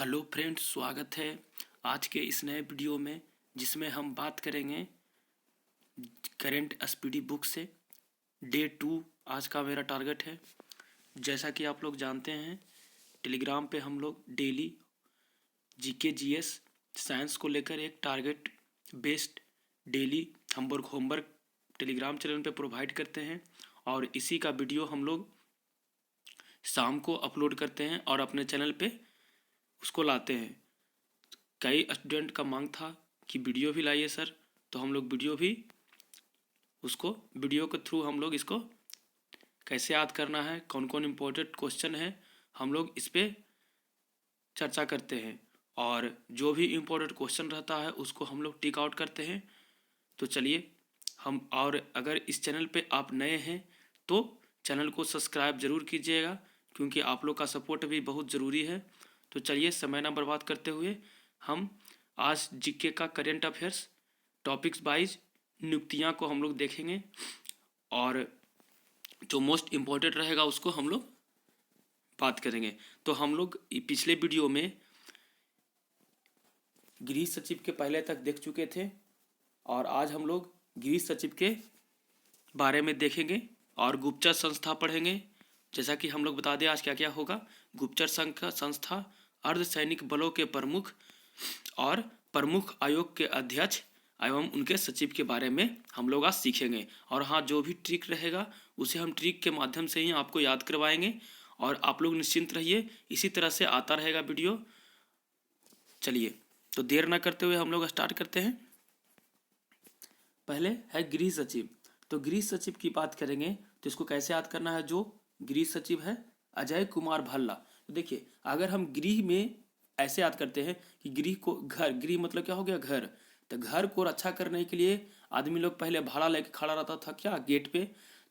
Hello friends, स्वागत है आज के इस नए वीडियो में जिसमें हम बात करेंगे करेंट एसपीडी बुक से। डे 2 आज का मेरा टारगेट है। जैसा कि आप लोग जानते हैं, टेलीग्राम पे हम लोग डेली जीके जीएस साइंस को लेकर एक target based daily homework Telegram channel पे प्रोवाइड करते हैं और इसी का वीडियो हम लोग शाम को अपलोड करते हैं और अपने चैनल पे उसको लाते हैं। कई स्टूडेंट का मांग था कि वीडियो भी लाइए सर, तो हम लोग वीडियो के थ्रू हम लोग इसको कैसे याद करना है, कौन कौन इम्पोर्टेंट क्वेश्चन है, हम लोग इस पर चर्चा करते हैं और जो भी इम्पोर्टेंट क्वेश्चन रहता है उसको हम लोग टिक आउट करते हैं। तो चलिए और अगर इस चैनल पे आप नए हैं तो चैनल को सब्सक्राइब ज़रूर कीजिएगा, क्योंकि आप लोग का सपोर्ट भी बहुत ज़रूरी है। तो चलिए समय ना बर्बाद करते हुए हम आज जीके का करेंट अफेयर्स टॉपिक्स वाइज नियुक्तियां को हम लोग देखेंगे और जो मोस्ट इम्पोर्टेंट रहेगा उसको हम लोग बात करेंगे। तो हम लोग पिछले वीडियो में गृह सचिव के पहले तक देख चुके थे और आज हम लोग गृह सचिव के बारे में देखेंगे और गुप्तचर संस्था पढ़ेंगे। जैसा कि हम लोग बता दें आज क्या क्या होगा। गुप्तचर संस्था अर्धसैनिक बलों के प्रमुख और प्रमुख आयोग के अध्यक्ष एवं उनके सचिव के बारे में हम लोग आज सीखेंगे। और हाँ, जो भी ट्रिक रहेगा उसे हम ट्रिक के माध्यम से ही आपको याद करवाएंगे और आप लोग निश्चिंत रहिए, इसी तरह से आता रहेगा वीडियो। चलिए तो देर ना करते हुए हम लोग स्टार्ट करते हैं। पहले है गृह सचिव। तो गृह सचिव की बात करेंगे तो इसको कैसे याद करना है। जो गृह सचिव है अजय कुमार भल्ला। तो देखिए, अगर हम गृह में ऐसे याद करते हैं कि गृह मतलब क्या हो गया, घर। तो घर को रक्षा करने के लिए आदमी लोग पहले भाला लेके खड़ा रहता था क्या, गेट पे।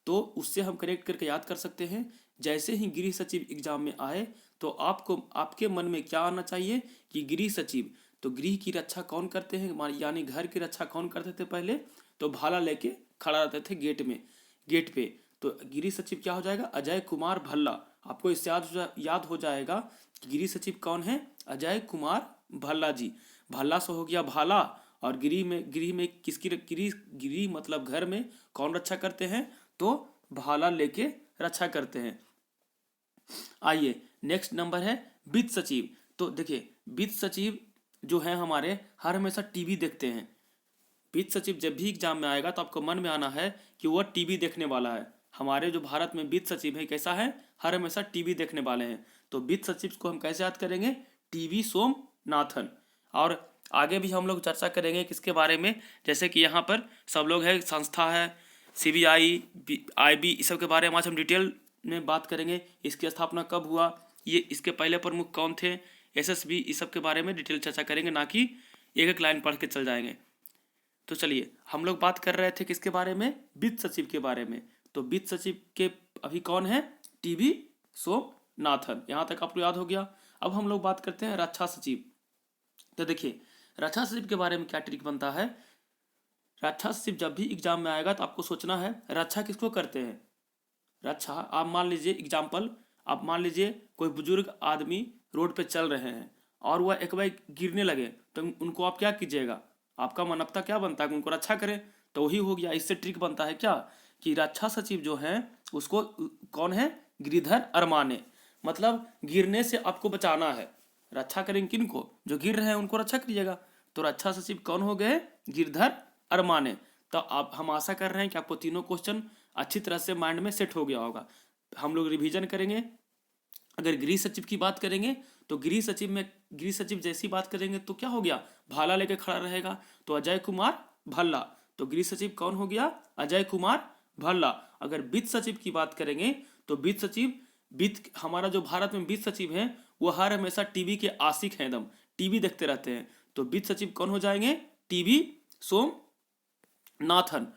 तो उससे हम कनेक्ट करके याद कर सकते हैं। जैसे ही गृह सचिव एग्जाम में आए तो आपके मन में क्या आना चाहिए कि गृह सचिव, तो गृह की रक्षा कौन करते हैं, यानी घर की रक्षा कौन करते थे पहले, तो भाला लेके खड़ा रहते थे गेट पे। तो गृह सचिव क्या हो जाएगा, अजय कुमार भल्ला। आपको इससे याद हो जाएगा कि गृह सचिव कौन है, अजय कुमार भल्ला जी। भल्ला से हो गया भाला, और गृह में किसकी गृह मतलब घर में कौन रक्षा करते हैं, तो भाला लेके रक्षा करते हैं। आइए नेक्स्ट नंबर है वित्त सचिव। तो देखिए, वित्त सचिव जो है हमारे हर हमेशा टीवी देखते हैं। वित्त सचिव जब भी एग्जाम में आएगा तो आपको मन में आना है कि वह टीवी देखने वाला है। हमारे जो भारत में वित्त सचिव है कैसा है, हर हमेशा टीवी देखने वाले हैं। तो वित्त सचिव को हम कैसे याद करेंगे, टीवी सोमनाथन। और आगे भी हम लोग चर्चा करेंगे किसके बारे में, जैसे कि यहाँ पर सब लोग है, संस्था है, सीबीआई, आईबी, इस सब के बारे में आज हम डिटेल में बात करेंगे। इसकी स्थापना कब हुआ, ये इसके पहले प्रमुख कौन थे, एसएसबी, इस सब के बारे में डिटेल चर्चा करेंगे, ना कि एक एक लाइन पढ़ के चल जाएंगे। तो चलिए, हम लोग बात कर रहे थे किसके बारे में, वित्त सचिव के बारे में। तो वित्त सचिव के अभी कौन है, टीवी सोमनाथन। यहाँ तक आपको याद हो गया। अब हम लोग बात करते हैं रक्षा सचिव। तो देखिए, रक्षा सचिव के बारे में क्या ट्रिक बनता है। रक्षा सचिव जब भी एग्जाम में आएगा तो आपको सोचना है रक्षा किसको करते हैं। रक्षा, आप मान लीजिए एग्जाम्पल, आप मान लीजिए कोई बुजुर्ग आदमी रोड पे चल रहे हैं और वह एक बार गिरने लगे, तो उनको आप क्या कीजिएगा, आपका मानवता क्या बनता है, उनको रक्षा करें। तो वही हो गया। इससे ट्रिक बनता है क्या कि रक्षा सचिव जो है उसको कौन है, गिरिधर अरमाने। मतलब गिरने से आपको बचाना है, रक्षा करेंगे किनको, जो गिर रहे हैं उनको रक्षा करिएगा। तो रक्षा सचिव कौन हो गए, गिरधर अरमाने। तो आप हम आशा कर रहे हैं कि आपको तीनों क्वेश्चन अच्छी तरह से माइंड में सेट हो गया होगा। हम लोग रिवीजन करेंगे। अगर गृह सचिव की बात करेंगे तो गृह सचिव जैसी बात करेंगे तो क्या हो गया, भाला लेके खड़ा रहेगा, तो अजय कुमार भल्ला। तो गृह सचिव कौन हो गया, अजय कुमार भल्ला। अगर वित्त सचिव की बात करेंगे तो वित्त हमारा जो भारत में वित्त सचिव है वो हर हमेशा टीवी के आशिक हैं, एकदम टीवी देखते रहते हैं। तो वित्त सचिव कौन हो जाएंगे, टीवी सोमनाथन।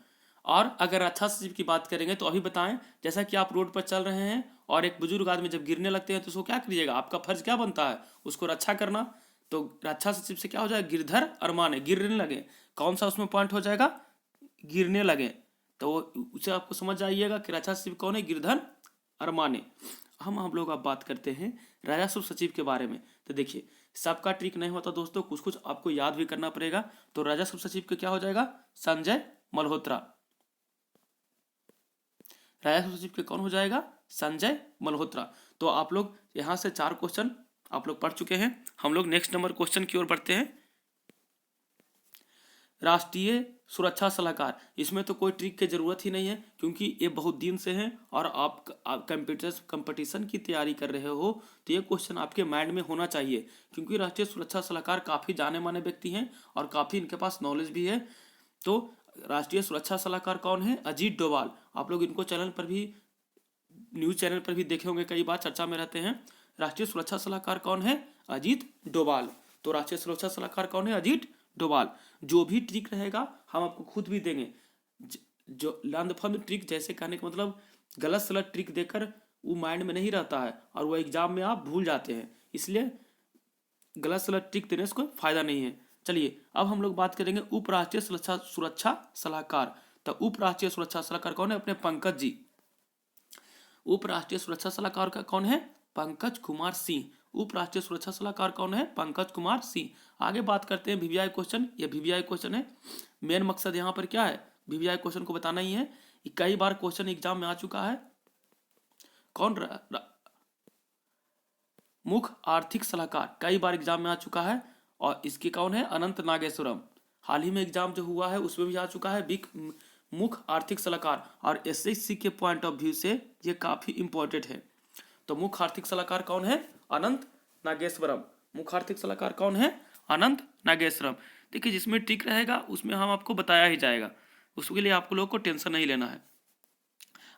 और अगर रक्षा सचिव की बात करेंगे तो अभी बताएं, जैसा कि आप रोड पर चल रहे हैं और एक बुजुर्ग आदमी जब गिरने लगते हैं तो उसको क्या करिएगा, आपका फर्ज क्या बनता है, उसको रक्षा करना। तो रक्षा सचिव से क्या हो जाएगा, गिरधर अरमाने, गिरने लगे। कौन सा उसमें पॉइंट हो जाएगा, गिरने लगे। तो उसे आपको समझ आइएगा कि रक्षा सचिव कौन है, गिरधर अरमाने। हम लोग अब बात करते हैं राजस्व सचिव के बारे में। तो देखिए, सबका ट्रिक नहीं होता दोस्तों, कुछ कुछ आपको याद भी करना पड़ेगा। तो राजस्व सचिव के क्या हो जाएगा? संजय मल्होत्रा। राजस्व सचिव के कौन हो जाएगा? संजय मल्होत्रा। तो आप लोग यहाँ से 4 क्वेश्चन आप लोग पढ़ चुके हैं। हम लोग नेक्स्ट नंबर क्वेश्चन की ओर बढ़ते हैं। राष्ट्रीय सुरक्षा सलाहकार, इसमें तो कोई ट्रिक की जरूरत ही नहीं है, क्योंकि ये बहुत दिन से हैं और आप कंपटीशन की तैयारी कर रहे हो, तो ये क्वेश्चन आपके माइंड में होना चाहिए, क्योंकि राष्ट्रीय सुरक्षा सलाहकार काफ़ी जाने माने व्यक्ति हैं और काफ़ी इनके पास नॉलेज भी है। तो राष्ट्रीय सुरक्षा सलाहकार कौन है? अजीत डोभाल। आप लोग इनको चैनल पर भी, न्यूज चैनल पर भी देखे होंगे, कई बार चर्चा में रहते हैं। राष्ट्रीय सुरक्षा सलाहकार कौन है? अजीत डोभाल। तो राष्ट्रीय सुरक्षा सलाहकार कौन है? अजीत डोभाल। जो भी ट्रिक रहेगा हम आपको खुद भी देंगे। जो लंदफंद ट्रिक, जैसे कहने का मतलब गलत सलत ट्रिक देकर वो माइंड में नहीं रहता है और वो एग्जाम में आप भूल जाते हैं, इसलिए गलत सलत ट्रिक देने से कोई फायदा नहीं है। चलिए, अब हम लोग बात करेंगे उपराष्ट्रीय सुरक्षा सलाहकार। तो उपराष्ट्रीय सुरक्षा सलाहकार कौन है? अपने पंकज जी। उपराष्ट्रीय सुरक्षा सलाहकार का कौन है? पंकज कुमार सिंह। उपराष्ट्रीय सुरक्षा सलाहकार कौन है? पंकज कुमार सिंह। आगे बात करते हैं वीवीआई क्वेश्चन। ये वीवीआई क्वेश्चन है। मेन मकसद यहाँ पर क्या है? वीवीआई क्वेश्चन को बताना ही है। कई बार क्वेश्चन एग्जाम में आ चुका है। कौन? मुख्य आर्थिक सलाहकार कई बार एग्जाम में आ चुका है, और इसके कौन है? अनंत नागेश्वरम। हाल ही में एग्जाम जो हुआ है उसमें भी आ चुका है मुख्य आर्थिक सलाहकार, और एसएससी के पॉइंट ऑफ व्यू से ये काफी इंपॉर्टेंट है। तो मुख्य आर्थिक सलाहकार कौन है? अनंत नागेश्वरम। मुख्य आर्थिक सलाहकार कौन है? अनंत नागेश्वरम। देखिए, जिसमें ट्रिक रहेगा उसमें हम आपको बताया ही जाएगा, उसके लिए आपको लोगों को टेंशन नहीं लेना है।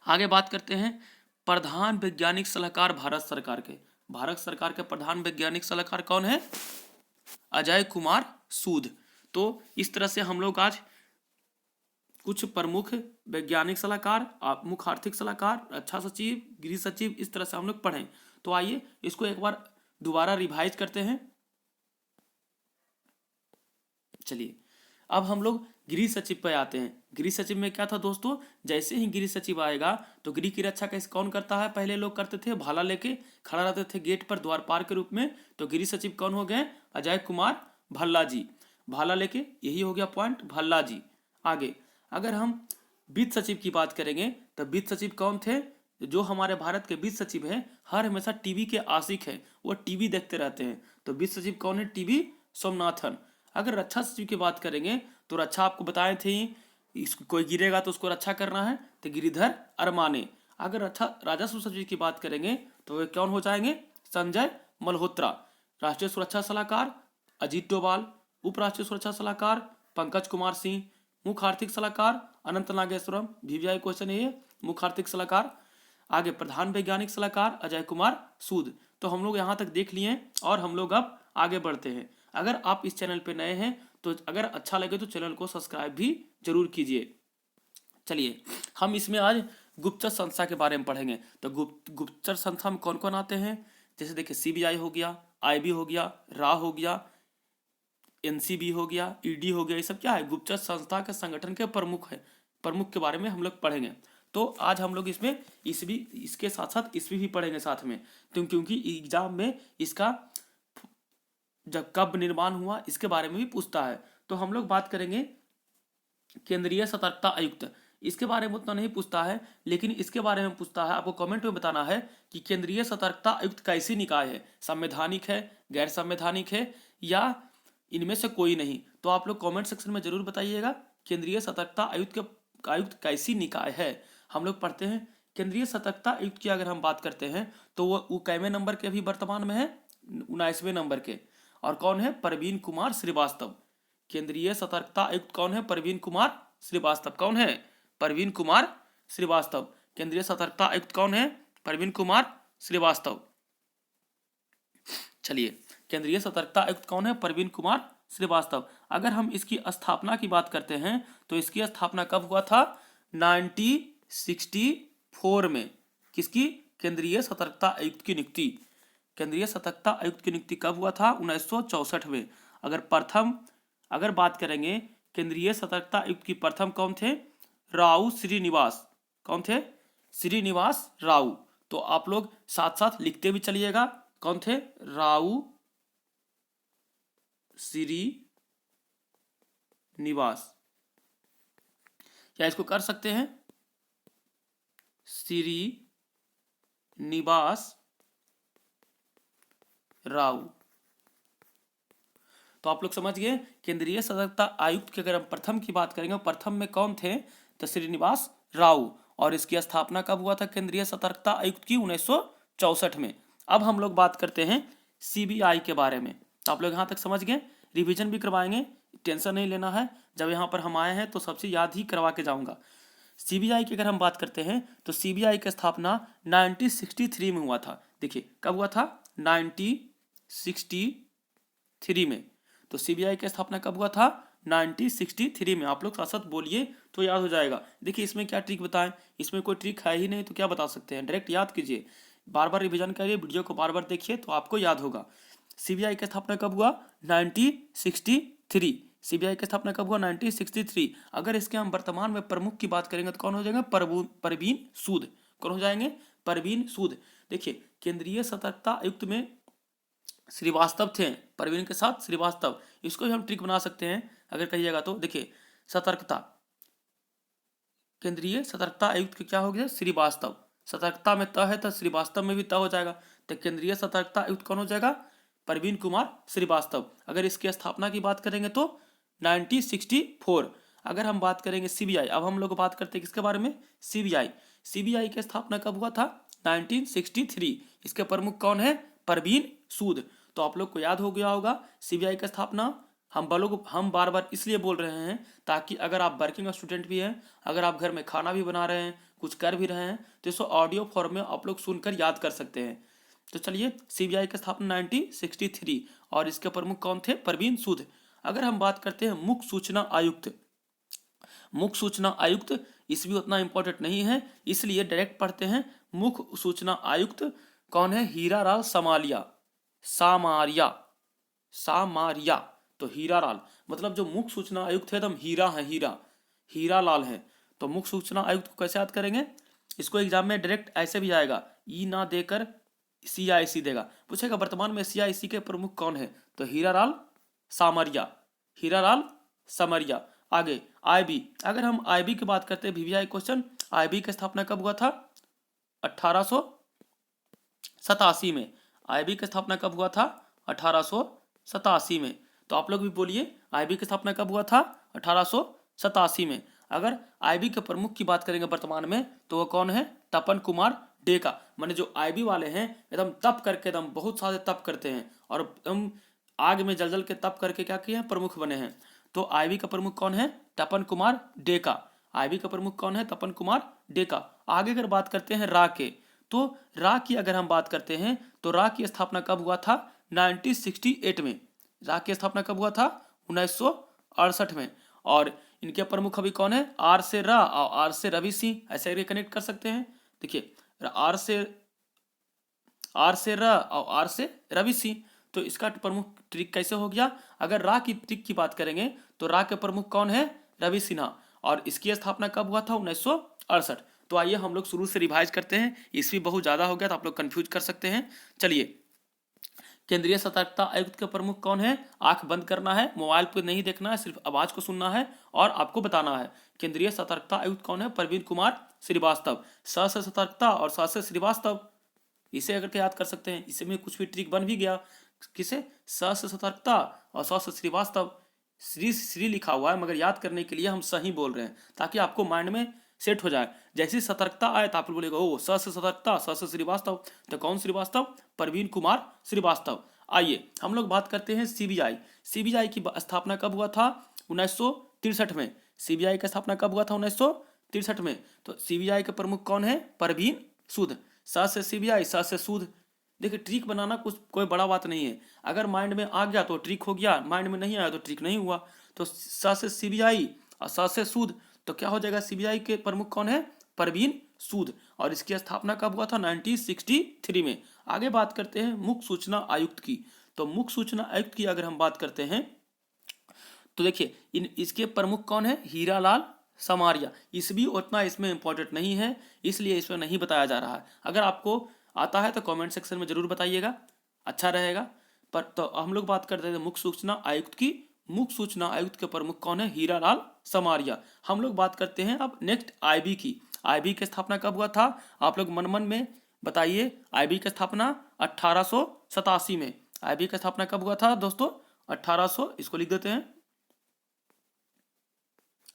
आगे बात करते हैं प्रधान वैज्ञानिक सलाहकार भारत सरकार के। भारत सरकार के प्रधान वैज्ञानिक सलाहकार कौन है? अजय कुमार सूद। तो इस तरह से हम लोग आज कुछ प्रमुख वैज्ञानिक सलाहकार, मुख्य आर्थिक सलाहकार, रक्षा सचिव, गृह सचिव, इस तरह से हम लोग पढ़ें। तो आइए इसको एक बार दोबारा रिवाइज करते हैं। चलिए, अब हम लोग गृह सचिव पे आते हैं। गृह सचिव में क्या था दोस्तों? जैसे ही गृह सचिव आएगा तो गृह की रक्षा कैसे कौन करता है? पहले लोग करते थे, भाला लेके खड़ा रहते थे गेट पर द्वारपाल के रूप में। तो गृह सचिव कौन हो गए? अजय कुमार भल्ला जी। भाला लेके, यही हो गया पॉइंट, भल्ला जी। आगे अगर हम वित्त सचिव की बात करेंगे तो वित्त सचिव कौन थे? जो हमारे भारत के वित्त सचिव हैं हर हमेशा टीवी के आशिक हैं, वो टीवी देखते रहते हैं। तो वित्त सचिव कौन है? टीवी सोमनाथन। अगर रक्षा सचिव की बात करेंगे तो रक्षा आपको बताए थे, कोई गिरेगा तो उसको रक्षा करना है, तो गिरिधर अरमाने। अगर रक्षा राजस्व सचिव की बात करेंगे तो वे कौन हो जाएंगे? संजय मल्होत्रा। राष्ट्रीय सुरक्षा सलाहकार अजीत डोभाल। उपराष्ट्रीय सुरक्षा सलाहकार पंकज कुमार सिंह। मुख्य आर्थिक सलाहकार अनंत नागेश्वरम। वीवीआई क्वेश्चन है ये, मुख्य आर्थिक सलाहकार। आगे प्रधान वैज्ञानिक सलाहकार अजय कुमार सूद। तो हम लोग यहाँ तक देख लिए और हम लोग अब आगे बढ़ते हैं। अगर आप इस चैनल पे नए हैं तो अगर अच्छा लगे तो चैनल को सब्सक्राइब भी जरूर कीजिए। चलिए, हम इसमें आज गुप्तचर संस्था के बारे में पढ़ेंगे। तो गुप्तचर संस्था में कौन कौन आते हैं? जैसे देखिए, सीबीआई हो गया, आईबी हो गया, रा हो गया, एनसीबी हो गया, ईडी हो गया। ये सब क्या है? गुप्तचर संस्था के संगठन के प्रमुख है। प्रमुख के बारे में हम लोग पढ़ेंगे। तो आज हम लोग इसमें इसके साथ साथ ईस्वी भी पढ़ेंगे साथ में, क्योंकि एग्जाम में इसका जब कब निर्माण हुआ इसके बारे में भी पूछता है। तो हम लोग बात करेंगे केंद्रीय सतर्कता आयुक्त। इसके बारे में उतना नहीं पूछता है, लेकिन इसके बारे में पूछता है। आपको कमेंट में बताना है कि केंद्रीय सतर्कता आयुक्त कैसी निकाय है, संवैधानिक है, गैर संवैधानिक है, या इनमें से कोई नहीं। तो आप लोग कमेंट सेक्शन में जरूर बताइएगा केंद्रीय सतर्कता आयुक्त कैसी निकाय है। हम लोग पढ़ते हैं केंद्रीय सतर्कता आयुक्त की अगर हम बात करते हैं तो वो कैवें नंबर के अभी वर्तमान में है? 19वें नंबर के। और कौन है? प्रवीण कुमार श्रीवास्तव। केंद्रीय सतर्कता आयुक्त कौन है? प्रवीण कुमार श्रीवास्तव। कौन है? प्रवीण कुमार श्रीवास्तव। केंद्रीय सतर्कता आयुक्त कौन है? प्रवीण कुमार श्रीवास्तव। चलिए, केंद्रीय सतर्कता आयुक्त कौन है? प्रवीण कुमार श्रीवास्तव। अगर हम इसकी स्थापना की बात करते हैं तो इसकी स्थापना कब हुआ था? 1964 में। किसकी? केंद्रीय सतर्कता आयुक्त की नियुक्ति। केंद्रीय सतर्कता आयुक्त की नियुक्ति कब हुआ था? 1964 में। अगर बात करेंगे केंद्रीय सतर्कता आयुक्त की प्रथम कौन थे? राव श्रीनिवास। कौन थे? श्रीनिवास राव। तो आप लोग साथ साथ लिखते भी चलिएगा। कौन थे? राउ श्रीनिवास, या इसको कर सकते हैं श्रीनिवास राव। तो आप लोग समझ गए केंद्रीय सतर्कता आयुक्त की अगर हम प्रथम की बात करेंगे, प्रथम में कौन थे? तो श्रीनिवास राव। और इसकी स्थापना कब हुआ था केंद्रीय सतर्कता आयुक्त की? 1964 में। अब हम लोग बात करते हैं सीबीआई के बारे में। तो आप लोग यहाँ तक समझ गए, रिवीजन भी करवाएंगे, टेंशन नहीं लेना है। जब यहाँ पर हम आए हैं तो सबसे याद ही करवा के जाऊंगा। सीबीआई की अगर हम बात करते हैं तो सीबीआई की स्थापना 1963 में हुआ था। देखिए कब हुआ था? 1963 में। तो सीबीआई की स्थापना कब हुआ था? 1963 में। आप लोग साथ साथ बोलिए तो याद हो जाएगा। देखिए इसमें क्या ट्रिक बताएं, इसमें कोई ट्रिक है ही नहीं तो क्या बता सकते हैं, डायरेक्ट याद कीजिए, बार बार रिवीजन करिए, वीडियो को बार बार देखिए तो आपको याद होगा। सीबीआई की स्थापना कब हुआ? 1963। सीबीआई की स्थापना कब हुआ? 1963। अगर इसके हम वर्तमान में प्रमुख की बात करेंगे तो कौन हो जाएंगे? परवीन सूद। कौन हो जाएंगे? परवीन सूद। देखिए केंद्रीय सतर्कता आयुक्त में श्रीवास्तव थे, परवीन के साथ श्रीवास्तव। इसको भी हम ट्रिक बना सकते हैं अगर कहिएगा तो। देखिए सतर्कता, केंद्रीय सतर्कता आयुक्त क्या हो गया? श्रीवास्तव। सतर्कता में त है तो श्रीवास्तव में भी त हो जाएगा। तो केंद्रीय सतर्कता आयुक्त कौन हो जाएगा? परवीन कुमार श्रीवास्तव। अगर इसकी स्थापना की बात करेंगे तो 1964। अगर हम बात करेंगे सीबीआई, अब हम लोग बात करते हैं किसके बारे में? सीबीआई। सीबीआई की स्थापना कब हुआ था? 1963। इसके प्रमुख कौन है? परवीन सूद। तो आप लोग को याद हो गया होगा सीबीआई की स्थापना। हम बार बार इसलिए बोल रहे हैं ताकि अगर आप वर्किंग स्टूडेंट भी हैं, अगर आप घर में खाना भी बना रहे हैं, कुछ कर भी रहे हैं, तो इसको ऑडियो फॉर्म में आप लोग सुनकर याद कर सकते हैं। तो चलिए सीबीआई की स्थापना 1963 और इसके प्रमुख कौन थे? परवीन सूद। अगर हम बात करते हैं मुख्य सूचना आयुक्त, मुख्य सूचना आयुक्त इस भी उतना इंपॉर्टेंट नहीं है इसलिए डायरेक्ट पढ़ते हैं। मुख्य सूचना आयुक्त कौन है? हीरालाल सामारिया। तो हीरालाल मतलब जो मुख्य सूचना आयुक्त है एकदम हीरा है, हीरा लाल है। तो मुख्य सूचना आयुक्त को कैसे याद करेंगे? इसको एग्जाम में डायरेक्ट ऐसे भी आएगा, ई ना देकर CIC देगा, पूछेगा वर्तमान में CIC के प्रमुख कौन है? तो हीरालाल सामरिया। आगे IB, अगर हम IB की बात करते हैं, VVI क्वेश्चन, IB की स्थापना कब हुआ था? 1887 में। IB की स्थापना कब हुआ था? 1887 में। तो आप लोग भी बोलिए IB की स्थापना कब हुआ था? 1887 में। अगर IB के प्रमुख की बात करेंगे वर्तमान में तो वो कौन है? तपन कुमार डेका। माने जो IB वाले हैं एकदम तप करके, एकदम बहुत सारे तप करते हैं और एकदम आग में जल के तप करके क्या किए हैं? प्रमुख बने हैं। तो IB का प्रमुख कौन है? तपन कुमार डेका। IB का प्रमुख कौन है? तपन कुमार डेका। आगे अगर बात करते हैं रा के, तो रा की अगर हम बात करते हैं तो रा की स्थापना कब हुआ था? 1968 में। रा की स्थापना कब हुआ था? 1968 में। और इनके प्रमुख अभी कौन है? आर से रा और आर से रवि सिंह, ऐसे कनेक्ट कर सकते हैं। देखिए आर से रा और आर से रवि सिंह। तो इसका प्रमुख ट्रिक कैसे हो गया? अगर रा की ट्रिक की बात करेंगे तो रा के प्रमुख कौन है? रवि सिन्हा। और इसकी स्थापना कब हुआ था? 1968। तो आइए हम लोग शुरू से रिवाइज करते हैं, इसमें बहुत ज्यादा हो गया तो आप लोग कंफ्यूज कर सकते हैं। चलिए केंद्रीय सतर्कता आयुक्त के प्रमुख कौन है? आंख बंद करना है, मोबाइल पर नहीं देखना है, सिर्फ आवाज को सुनना है और आपको बताना है। केंद्रीय सतर्कता आयुक्त कौन है? परवीन कुमार श्रीवास्तव। स से सतर्कता और स से श्रीवास्तव, इसे अगर के याद कर सकते हैं, इसमें कुछ भी ट्रिक बन भी गया। किसे? स से सतर्कता और स से श्रीवास्तव। श्री लिखा हुआ है मगर याद करने के लिए हम सही बोल रहे हैं ताकि आपको माइंड में सेट हो जाए। जैसे सतर्कता आए तो आप लोग बोलेगा ओ स से सतर्कता, स से श्रीवास्तव। तो कौन श्रीवास्तव? परवीन कुमार श्रीवास्तव। आइए हम लोग बात करते हैं सीबीआई। सीबीआई की स्थापना कब हुआ था? 1963 में। सीबीआई की स्थापना कब हुआ था? 1963 में। तो सीबीआई के प्रमुख कौन है? परवीन सूद। स से सीबीआई, स से सूद। देखिए ट्रिक बनाना कुछ कोई बड़ा बात नहीं है, अगर माइंड में आ गया तो ट्रिक हो गया, माइंड में नहीं आया तो ट्रिक नहीं हुआ। तो स से सीबीआई और स से सूद, तो क्या हो जाएगा? सीबीआई के प्रमुख कौन है? परवीन सूद। और इसकी स्थापना कब हुआ था? 1963 में। आगे बात करते हैं मुख्य सूचना आयुक्त की। तो मुख्य सूचना आयुक्त की अगर हम बात करते हैं तो देखिए इसके प्रमुख कौन है? हीरालाल समारिया। ईस्वी उतना इसमें इंपॉर्टेंट नहीं है, इसलिए इसमें नहीं बताया जा रहा है। अगर आपको आता है तो कमेंट सेक्शन में जरूर बताइएगा, अच्छा रहेगा। पर तो हम लोग बात करते थे मुख्य सूचना आयुक्त की। मुख्य सूचना आयुक्त के प्रमुख कौन है? हीरालाल समारिया। हम लोग बात करते हैं अब नेक्स्ट आईबी की। आईबी की स्थापना कब हुआ था? आप लोग मन मन में बताइए। आईबी की स्थापना 1887 में। आईबी की स्थापना कब हुआ था दोस्तों? 1800, इसको लिख देते हैं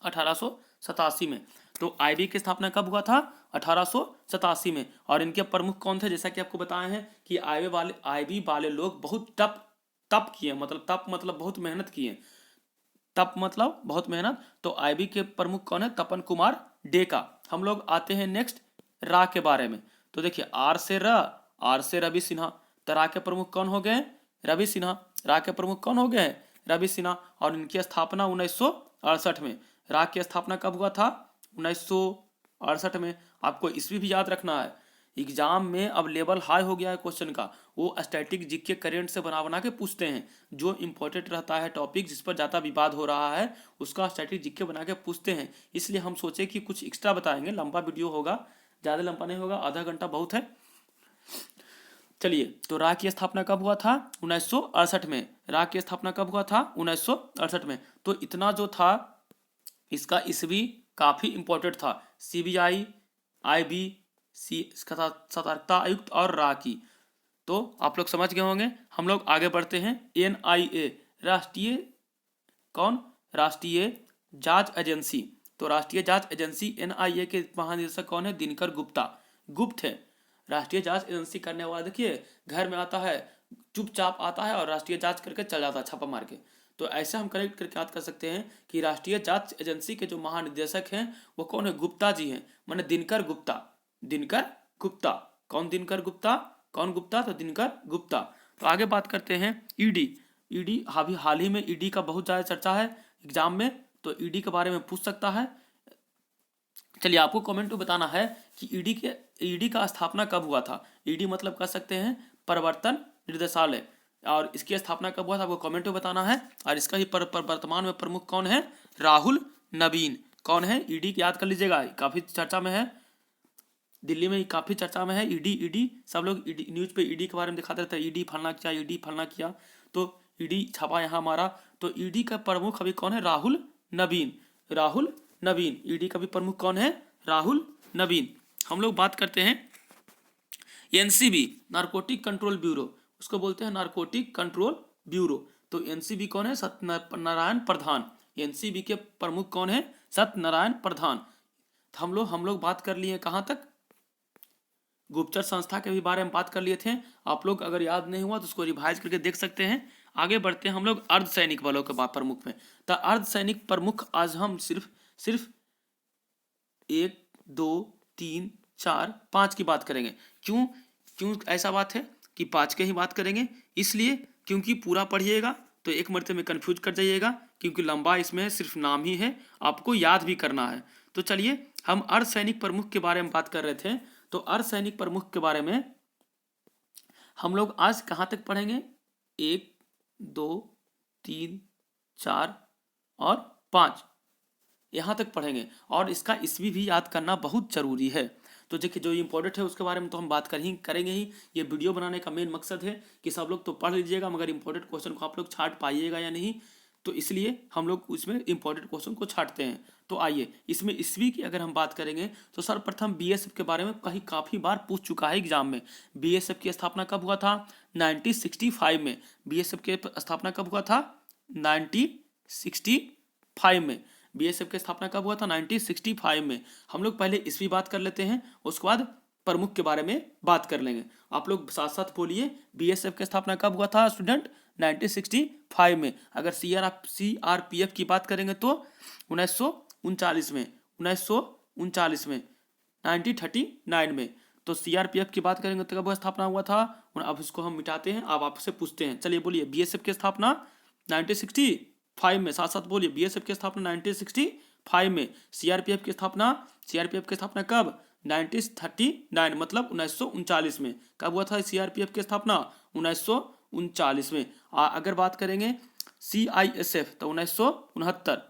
1887 में। तो आईबी की स्थापना कब हुआ था? 1887 में। और इनके प्रमुख कौन थे? जैसा कि आपको बताए हैं कि आईबी वाले लोग बहुत तप किए, मतलब तप मतलब बहुत मेहनत किए, तप मतलब बहुत मेहनत। तो आईबी के प्रमुख कौन है? तपन कुमार डेका। हम लोग आते हैं नेक्स्ट रा के बारे में। तो देखिए आर से रवि सिन्हा। तो रा के प्रमुख कौन हो गए? रवि सिन्हा। रा के प्रमुख कौन हो गए? रवि सिन्हा। और इनकी स्थापना 1968 में। रा की स्थापना कब हुआ था? 1968 में। आपको ईस्वी भी याद रखना है, एग्जाम में अब लेवल हाई हो गया है क्वेश्चन का। वो स्टैटिक जीके करेंट से बना बना के पूछते हैं। जो इंपॉर्टेंट रहता है टॉपिक, जिस पर ज़्यादा विवाद हो रहा है, उसका स्टैटिक जीके बना के पूछते हैं। इसलिए हम सोचे कि कुछ एक्स्ट्रा बताएंगे। लंबा वीडियो होगा, ज़्यादा लंबा नहीं होगा, आधा घंटा बहुत है। चलिए, तो रा की स्थापना कब हुआ था? 1968 में। रा की स्थापना कब हुआ था? 1968 में। तो इतना जो था इसका ईस्वी काफ़ी इंपॉर्टेंट था। सीबीआई, आईबी, सतर्कता आयुक्त और रा की। तो आप लोग समझ गए होंगे। हम लोग आगे बढ़ते हैं। एनआईए, राष्ट्रीय राष्ट्रीय जांच एजेंसी। तो राष्ट्रीय जांच एजेंसी एनआईए के महानिदेशक कौन है? दिनकर गुप्ता। गुप्त है। राष्ट्रीय जांच एजेंसी करने वाला देखिए घर में आता है, चुपचाप आता है और राष्ट्रीय जांच करके चल जाता है छापा मार के। तो ऐसे हम करेक्ट करके याद कर सकते हैं कि राष्ट्रीय जांच एजेंसी के जो महानिदेशक हैं वो कौन है? गुप्ता जी हैं, माने दिनकर गुप्ता। दिनकर गुप्ता। कौन दिनकर गुप्ता? कौन गुप्ता? तो दिनकर गुप्ता। तो आगे बात करते हैं ईडी। ईडी हाल ही में ईडी का बहुत ज़्यादा चर्चा है एग्जाम में, तो ईडी के बारे में पूछ सकता है। चलिए, आपको कमेंट में बताना है कि ईडी का स्थापना कब हुआ था। ईडी मतलब कह सकते हैं प्रवर्तन निदेशालय। और इसकी स्थापना कब हुआ था आपको कमेंट में बताना है। और इसका ही वर्तमान में प्रमुख कौन है? राहुल नवीन। कौन है? ईडी याद कर लीजिएगा, काफी चर्चा में है, दिल्ली में काफी चर्चा में है। ईडी ईडी सब लोग न्यूज पे ईडी के बारे में दिखाते रहते हैं, ईडी फलना किया, ईडी फलना किया। तो ईडी छपा यहाँ हमारा। तो ईडी का प्रमुख अभी कौन है? राहुल नवीन। राहुल नवीन। ईडी का भी प्रमुख कौन है? राहुल नवीन। हम लोग बात करते हैं एनसीबी, नारकोटिक कंट्रोल ब्यूरो। उसको बोलते हैं नारकोटिक कंट्रोल ब्यूरो। तो एनसीबी कौन है? सत्यनारायण प्रधान। एनसीबी के प्रमुख कौन है? सत्यनारायण प्रधान। हम लोग बात कर लिए कहाँ तक? गुप्तचर संस्था के भी बारे में बात कर लिए थे। आप लोग अगर याद नहीं हुआ तो उसको रिवाइज करके देख सकते हैं। आगे बढ़ते हैं हम लोग अर्धसैनिक बलों के प्रमुख में। तो अर्धसैनिक प्रमुख आज हम सिर्फ 1, 2, 3, 4, 5 की बात करेंगे। क्यों ऐसा बात है कि 5 के ही बात करेंगे? इसलिए क्योंकि पूरा पढ़िएगा तो एक मरते में कंफ्यूज कर जाइएगा, क्योंकि लंबा इसमें सिर्फ नाम ही है, आपको याद भी करना है। तो चलिए, हम अर्धसैनिक प्रमुख के बारे में बात कर रहे थे। तो अर्धसैनिक प्रमुख के बारे में हम लोग आज कहाँ तक पढ़ेंगे? 1, 2, 3, 4 और 5 यहाँ तक पढ़ेंगे। और इसका ईस्वी भी याद करना बहुत जरूरी है। तो देखिए, जो इम्पोर्टेंट है उसके बारे में तो हम बात करेंगे ही। ये वीडियो बनाने का मेन मकसद है कि सब लोग तो पढ़ लीजिएगा, मगर इंपॉर्टेंट क्वेश्चन को आप लोग छांट पाइएगा या नहीं, तो इसलिए हम लोग उसमें इंपॉर्टेंट क्वेश्चन को छांटते हैं। तो आइए, इसमें ईस्वी की अगर हम बात करेंगे तो सर्वप्रथम बीएसएफ के बारे में काफ़ी बार पूछ चुका है एग्जाम में। बीएसएफ की स्थापना कब हुआ था? 1965 में। बीएसएफ की स्थापना कब हुआ था? 1965 में। बीएसएफ की स्थापना कब हुआ था? 1965 में। हम लोग पहले ईस्वी बात कर लेते हैं, उसके बाद प्रमुख के बारे में बात कर लेंगे। आप लोग साथ साथ बोलिए, बीएसएफ की स्थापना कब हुआ था स्टूडेंट? 1965 में। अगर सीआरपीएफ की बात करेंगे तो 1939 में। 1939 में, 1939 में। तो सीआरपीएफ की बात करेंगे तो कब स्थापना हुआ था? अब इसको हम मिटाते हैं, अब आपसे पूछते हैं। चलिए बोलिए, बीएसएफ की स्थापना 1965 में। साथ साथ बोलिए, बीएसएफ की स्थापना 1965 में। सीआरपीएफ की स्थापना कब? 1939 मतलब 1939 में। कब हुआ था सीआरपीएफ की स्थापना? 1939 में। अगर बात करेंगे सीआईएसएफ तो 1969।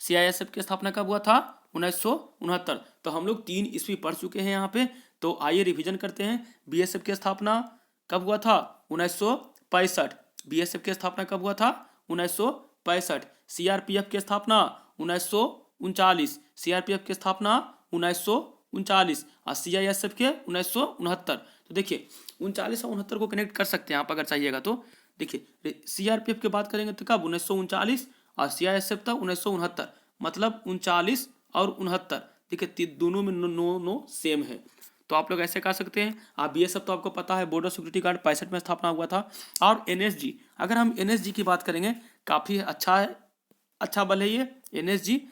सीआईएसएफ की स्थापना कब हुआ था? 1969। तो हम लोग 3 ईस्वी पढ़ चुके हैं यहाँ पे। तो आइए रिवीजन करते हैं। बीएसएफ की स्थापना कब हुआ था? 1965। बीएसएफ की स्थापना कब हुआ था? 1965। सीआरपीएफ की स्थापना 1939। सीआरपीएफ की स्थापना 1939 और सीआईएसएफ के 1969। तो देखिए 39 और 69 को कनेक्ट कर सकते हैं आप अगर चाहिएगा तो। देखिए सीआरपीएफ की बात करेंगे तो कब? 1939 और सीआईएसएफ था 1969, मतलब 39 और 69। देखिए दोनों में नो सेम है। तो आप लोग ऐसे कर सकते हैं। आप बीएसएफ तो आपको पता है बॉर्डर सिक्योरिटी गार्ड 65 में स्थापना हुआ था। और एनएसजी, अगर हम एनएसजी की बात करेंगे काफ़ी अच्छा है, अच्छा बल है ये एनएसजी।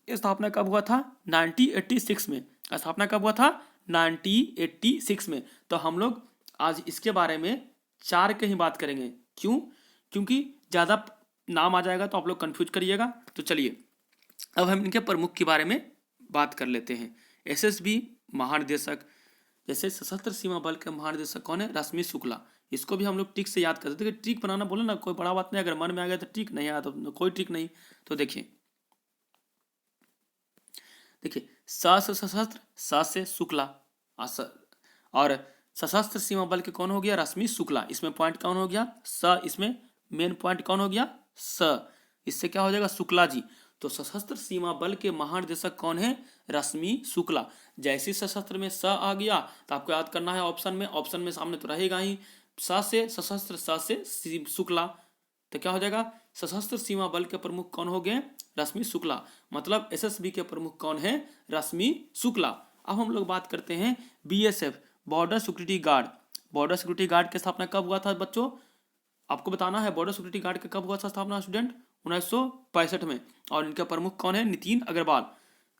स्थापना कब हुआ था? 1986 में। स्थापना कब हुआ था? 1986 में। तो हम लोग आज इसके बारे में 4 की ही बात करेंगे। क्यों? क्योंकि ज़्यादा नाम आ जाएगा तो आप लोग कंफ्यूज करिएगा। तो चलिए अब हम इनके प्रमुख के बारे में बात कर लेते हैं। एसएसबी महानिदेशक, जैसे सशस्त्र सीमा बल के महानिदेशक कौन है? रश्मि शुक्ला। इसको भी हम लोग ट्रिक से याद करते हैं। ट्रिक बनाना बोले ना कोई बड़ा बात नहीं, अगर मन में आ गया तो ट्रिक, नहीं आया तो कोई ट्रिक नहीं। तो देखिए स से सशस्त्र, स से शुक्ला और सशस्त्र सीमा बल के कौन हो गया? रश्मि शुक्ला। इसमें पॉइंट कौन हो गया? स। इसमें मेन पॉइंट कौन हो गया? स। इससे क्या हो जाएगा? शुक्ला जी। तो सशस्त्र सीमा बल के महानिदेशक कौन है? रश्मि शुक्ला। जैसे सशस्त्र में स आ गया तो आपको याद करना है ऑप्शन में। ऑप्शन में सामने तो रहेगा ही, स से सशस्त्र, स से शुक्ला। तो क्या हो जाएगा? सशस्त्र सीमा बल के प्रमुख कौन हो गए? रश्मि शुक्ला। मतलब एसएसबी के प्रमुख कौन है? रश्मि शुक्ला। अब हम लोग बात करते हैं BSF, border security guard. Border security guard की स्थापना कब हुआ था बच्चों? आपको बताना है बॉर्डर सिक्योरिटी गार्ड का कब हुआ था स्थापना स्टूडेंट? 1965 में। और इनके प्रमुख कौन है? नितिन अग्रवाल।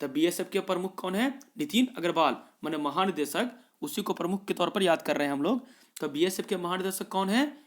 तो बीएसएफ के प्रमुख कौन है? नितिन अग्रवाल, माने महानिदेशक, उसी को प्रमुख के तौर पर याद कर रहे हैं हम लोग। तो बीएसएफ के महानिदेशक कौन है?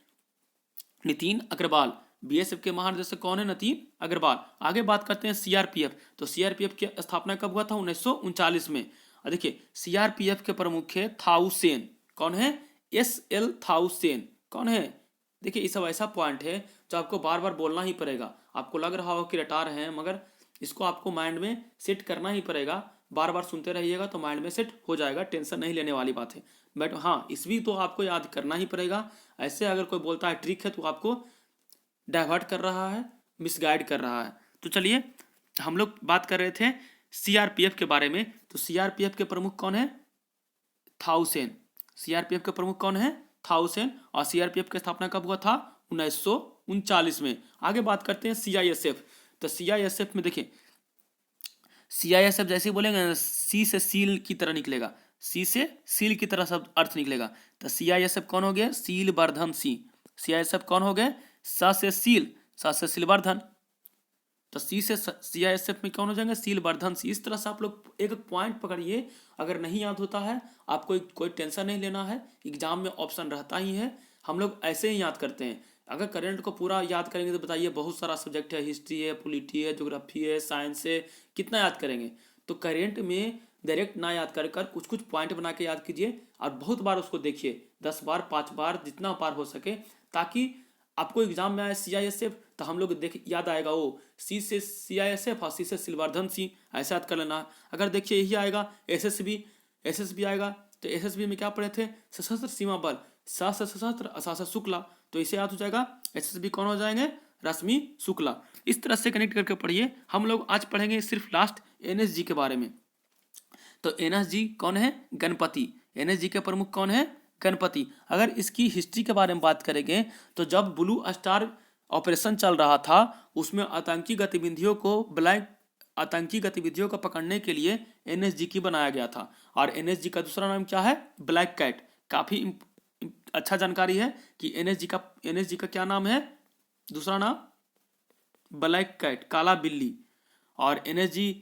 नितिन अग्रवाल। बीएसएफ के महानिदेशक कौन है? नितिन अग्रवाल। आगे बात करते हैं सीआरपीएफ। तो सीआरपीएफ की स्थापना कब हुआ था? 1939 में। और देखिए सीआरपीएफ के प्रमुख है थाउसेन। कौन है? SL थाउसेन। कौन है? देखिए ये सब ऐसा पॉइंट है जो आपको बार बार बोलना ही पड़ेगा। आपको लग रहा हो कि रटा रहे हैं, मगर इसको आपको माइंड में सेट करना ही पड़ेगा। बार बार सुनते रहिएगा तो माइंड में सेट हो जाएगा, टेंशन नहीं लेने वाली बात है। बट हाँ, इस भी तो आपको याद करना ही पड़ेगा। ऐसे अगर कोई बोलता है ट्रिक है तो आपको डाइवर्ट कर रहा है, मिसगाइड कर रहा है। तो चलिए हम लोग बात कर रहे थे सीआरपीएफ के बारे में। तो सीआरपीएफ के प्रमुख कौन है? थाउसेन। सीआरपीएफ के प्रमुख कौन है? थाउसेन। और सीआरपीएफ की स्थापना कब हुआ था? 1939 में। आगे बात करते हैं सीआईएसएफ। तो सीआईएसएफ में देखिए सीआईएसएफ जैसे ही बोलेंगे सी से सील की तरह निकलेगा, सी से सील की तरह शब्द अर्थ निकलेगा। तो सीआईएसएफ कौन हो गया? सील वर्धन सी। सीआईएसएफ कौन हो गए? स से सील, स से सीलवर्धन। तो सी से सीआईएसएफ में कौन हो जाएंगे? सीलवर्धन सी। इस तरह से आप लोग एक पॉइंट पकड़िए। अगर नहीं याद होता है आपको कोई टेंशन नहीं लेना है, एग्जाम में ऑप्शन रहता ही है। हम लोग ऐसे ही याद करते हैं। अगर करंट को पूरा याद करेंगे तो बताइए, बहुत सारा सब्जेक्ट है, हिस्ट्री है, पॉलिटी है, ज्योग्राफी है, साइंस है, कितना याद करेंगे? तो करंट में डायरेक्ट ना याद कर कुछ कुछ पॉइंट बना के याद कीजिए और बहुत बार उसको देखिए, 10 बार 5 बार जितना बार हो सके, ताकि आपको एग्जाम में आए सीआईएसएफ तो हम लोग देख याद आएगा वो सी से सीआईएसएफ और सी से सिलवर्धन सी, ऐसा याद कर लेना। अगर देखिए यही आएगा एसएसबी आएगा। तो एसएसबी में क्या पढ़े थे? सशस्त्र सीमा बल, स से सशस्त्र, अ से शुक्ला। तो इसे याद हो जाएगा। एसएसबी कौन हो जाएंगे? रश्मि शुक्ला। इस तरह से कनेक्ट करके पढ़िए। हम लोग आज पढ़ेंगे सिर्फ लास्ट एनएसजी के बारे में। तो एनएसजी कौन है? गणपति। एनएसजी के प्रमुख कौन है? गणपति। अगर इसकी हिस्ट्री के बारे में बात करेंगे तो जब ब्लू स्टार ऑपरेशन चल रहा था उसमें आतंकी गतिविधियों को पकड़ने के लिए एनएसजी की बनाया गया था। और एनएसजी का दूसरा नाम क्या है? Black cat. काफी अच्छा जानकारी है कि एनएसजी का क्या नाम है? दूसरा नाम ब्लैक कैट, काला बिल्ली। और एनएसजी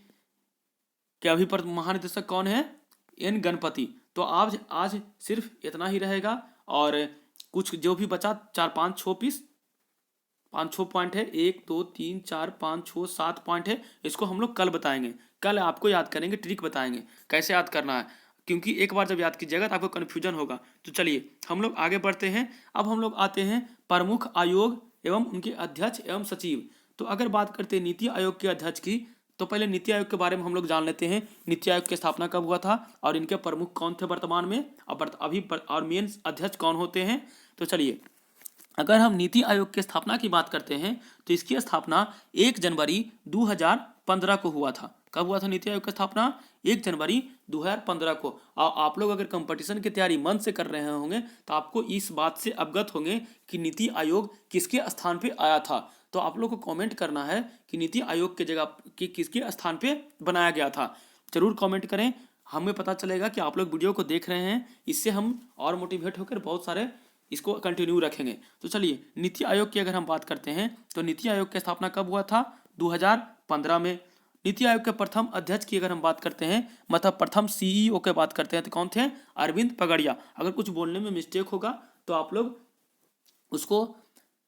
के अभी पर महानिदेशक कौन है? एन गणपति। तो आज सिर्फ इतना ही रहेगा। और कुछ जो भी बचा 4 5 6 पॉइंट है, 1 2 3 4 5 6 7 पॉइंट है। इसको हम लोग कल बताएंगे। कल आपको याद करेंगे, ट्रिक बताएंगे कैसे याद करना है, क्योंकि एक बार जब याद कीजिएगा तो आपको कन्फ्यूजन होगा। तो चलिए हम लोग आगे बढ़ते हैं। अब हम लोग आते हैं प्रमुख आयोग एवं उनके अध्यक्ष एवं सचिव। तो अगर बात करते हैं नीति आयोग के अध्यक्ष की, तो पहले नीति आयोग के बारे में हम लोग जान लेते हैं। नीति आयोग की स्थापना कब हुआ था और इनके प्रमुख कौन थे वर्तमान में, और मेन अध्यक्ष कौन होते हैं। तो चलिए, अगर हम नीति आयोग की स्थापना की बात करते हैं तो इसकी स्थापना 1 जनवरी 2015 को हुआ था। कब हुआ था नीति आयोग की स्थापना? 1 जनवरी 2015 को। और आप लोग अगर कंपटीशन की तैयारी मन से कर रहे होंगे तो आपको इस बात से अवगत होंगे कि नीति आयोग किसके स्थान पे आया था। तो आप लोग को कमेंट करना है कि नीति आयोग की जगह कि किसके स्थान पे बनाया गया था। जरूर कमेंट करें, हमें पता चलेगा कि आप लोग वीडियो को देख रहे हैं। इससे हम और मोटिवेट होकर बहुत सारे इसको कंटिन्यू रखेंगे। तो चलिए, नीति आयोग की अगर हम बात करते हैं तो नीति आयोग की स्थापना कब हुआ था? 2015 में। नीति आयोग के प्रथम अध्यक्ष की अगर हम बात करते हैं, मतलब प्रथम सीईओ की बात करते हैं, तो कौन थे? अरविंद पगड़िया। अगर कुछ बोलने में मिस्टेक होगा तो आप लोग उसको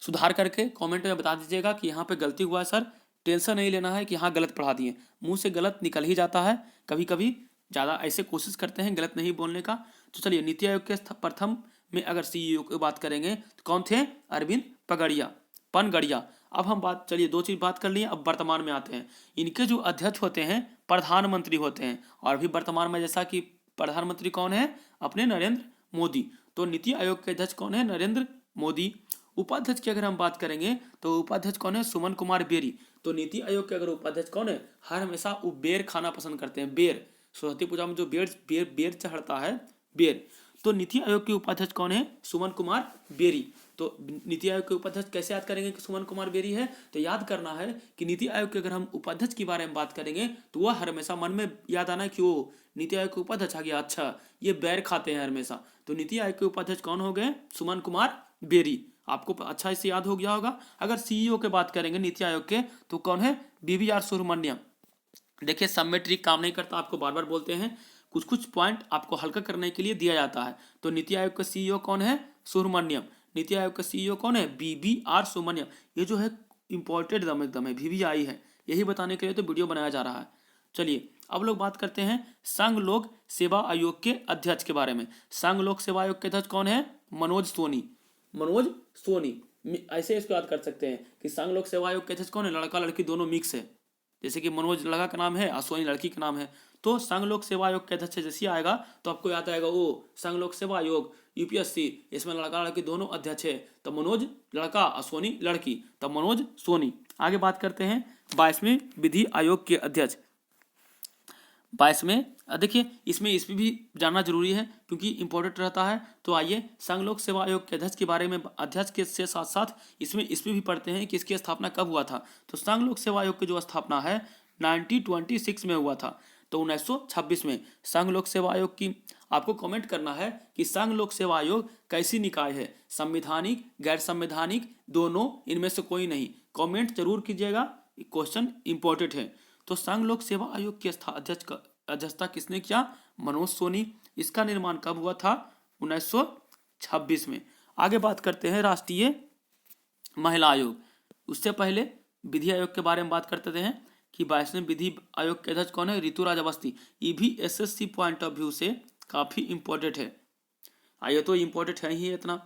सुधार करके कमेंट में बता दीजिएगा कि यहाँ पे गलती हुआ है सर। टेंशन नहीं लेना है कि हाँ गलत पढ़ा दिए, मुंह से गलत निकल ही जाता है कभी कभी, ज़्यादा ऐसे कोशिश करते हैं गलत नहीं बोलने का। तो चलिए, नीति आयोग के प्रथम में अगर सीईओ की बात करेंगे तो कौन थे? अरविंद पनगड़िया। अब हम बात, चलिए 2 चीज बात कर लिए, अब वर्तमान में आते हैं। इनके जो अध्यक्ष होते हैं प्रधानमंत्री होते हैं, और भी वर्तमान में जैसा कि प्रधानमंत्री कौन है? अपने नरेंद्र मोदी। तो नीति आयोग के अध्यक्ष कौन है? नरेंद्र मोदी। उपाध्यक्ष की अगर हम बात करेंगे तो उपाध्यक्ष कौन है? सुमन कुमार बेरी। तो नीति आयोग के अगर उपाध्यक्ष कौन है? हर हमेशा वो बेर खाना पसंद करते हैं। बेर, सरस्वती पूजा में जो बेर चढ़ता है, बेर। तो नीति आयोग के उपाध्यक्ष कौन है? सुमन कुमार बेरी। तो नीति आयोग के उपाध्यक्ष कैसे याद करेंगे कि सुमन कुमार बेरी है? तो याद करना है कि नीति आयोग के अगर हम उपाध्यक्ष के बारे में बात करेंगे तो वह हमेशा मन में याद आना है कि वो नीति आयोग के उपाध्यक्ष आ गया, अच्छा ये बैर खाते हैं हमेशा। तो नीति आयोग के उपाध्यक्ष कौन हो गए? सुमन कुमार बेरी। आपको अच्छा इससे याद हो गया होगा। अगर सीईओ के बात करेंगे नीति आयोग के तो कौन है? BVR सुब्रमण्यम। देखिए, सब में ट्रिक काम नहीं करता, आपको बार बार बोलते हैं, कुछ कुछ पॉइंट आपको हल्का करने के लिए दिया जाता है। तो नीति आयोग का सीईओ कौन है? सुब्रमण्यम। नीति आयोग का सीईओ कौन है? BVR सुब्रमण्यम। ये जो है इंपॉर्टेंट एकदम है, VVI है, यही बताने के लिए तो वीडियो बनाया जा रहा है। चलिए, अब लोग बात करते हैं संघ लोक सेवा आयोग के अध्यक्ष के बारे में। संघ लोक सेवा आयोग के अध्यक्ष कौन है? मनोज सोनी। ऐसे इसको याद कर सकते हैं कि संघ लोक सेवा आयोग के अध्यक्ष कौन है? लड़का लड़की दोनों मिक्स है, जैसे कि मनोज लड़का का नाम है और सोनी लड़की का नाम है। तो संघ लोक सेवा आयोग के अध्यक्ष जैसे आएगा तो आपको याद आएगा वो संघ लोक सेवा आयोग UPSC, इसमें लड़का लड़की दोनों अध्यक्ष है। तो मनोज लड़का और सोनी लड़की, तो मनोज सोनी। आगे बात करते हैं 22वें विधि आयोग के अध्यक्ष। 22वें, देखिए इसमें ईस्वी भी जानना जरूरी है क्योंकि इंपॉर्टेंट रहता है। तो आइए संघ लोक सेवा आयोग के अध्यक्ष के बारे में, अध्यक्ष के से साथ साथ इसमें ईस्वी भी पढ़ते हैं कि इसकी स्थापना कब हुआ था। तो संघ लोक सेवा आयोग की जो स्थापना है 1926 में हुआ था। तो 1926 में संघ लोक सेवा आयोग की आपको कमेंट करना है कि संघ लोक सेवा आयोग कैसी निकाय है? संवैधानिक, गैर संवैधानिक, दोनों, इनमें से कोई नहीं। कमेंट जरूर कीजिएगा, क्वेश्चन इंपॉर्टेंट है। तो संघ लोक सेवा आयोग की अध्यक्षता किसने किया? मनोज सोनी। इसका निर्माण कब हुआ था? 1926 में। आगे बात करते हैं राष्ट्रीय महिला आयोग। उससे पहले विधि आयोग के बारे में बात करते हैं कि 22वें विधि आयोग के अध्यक्ष कौन है? ऋतुराज अवस्थी। ये भी SSC पॉइंट ऑफ व्यू से काफी इंपॉर्टेंट है। आइए, तो इंपॉर्टेंट है ही इतना।